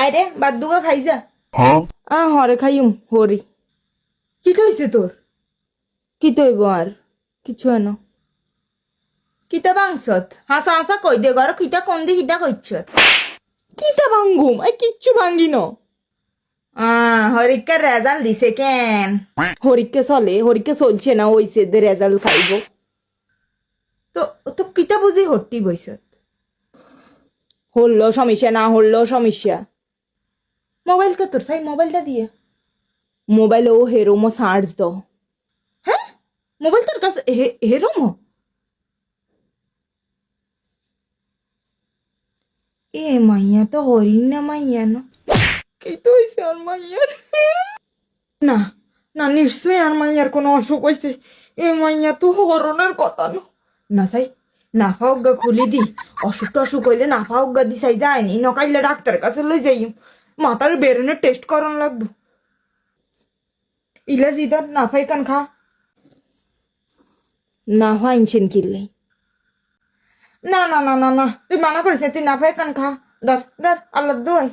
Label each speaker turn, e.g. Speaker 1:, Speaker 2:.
Speaker 1: আরে বাদ দুগা খাই যা। হরে খাইম হরি। কি কইছে তোর? কি তৈব আর কিছু এন কিতা বাংসত হাসা হাসা কই দে ঘর কিতা কোন দি কিতা কইছ কিতা ভাঙ্গুম আই কিচ্ছু ভাঙ্গি ন হরিকার রেজাল্ট দিছে কেন হরিকে চলে হরিকে চলছে না ওইছে দে রেজাল্ট খাইব তো তো কিতা বুঝি হট্টি বইছত হললো সমস্যা না হললো সমস্যা মোবাইল কে তোর সাই মোবাইলটা দিয়ে মোবাইল ও হেরোমো চার্জ দ হ্যাঁ মোবাইল তোর কাছে হেরোমো এ মাইয়া তো হরিণ না মাইয়া না কি তো হইছে আর মাইয়ার না না নিশ্চয়ই আর মাইয়ার কোনো অসুখ হইছে এ মাইয়া তো হরণের কথা না সাই নাফা উগা খুলি দি অসুখ টসুখ হইলে নাফা উগা দি সাই যায়নি নকাইলে ডাক্তার কাছে লই যাই মাথার বেরোনে টেস্ট করান লাগবো ইলা জিদার নাফাই কান খা নাফা ইনছেন কিনলে না না না না না তুই মানা করিস না তুই নাফাই কান খা দর দর আল্লাহ দোয়াই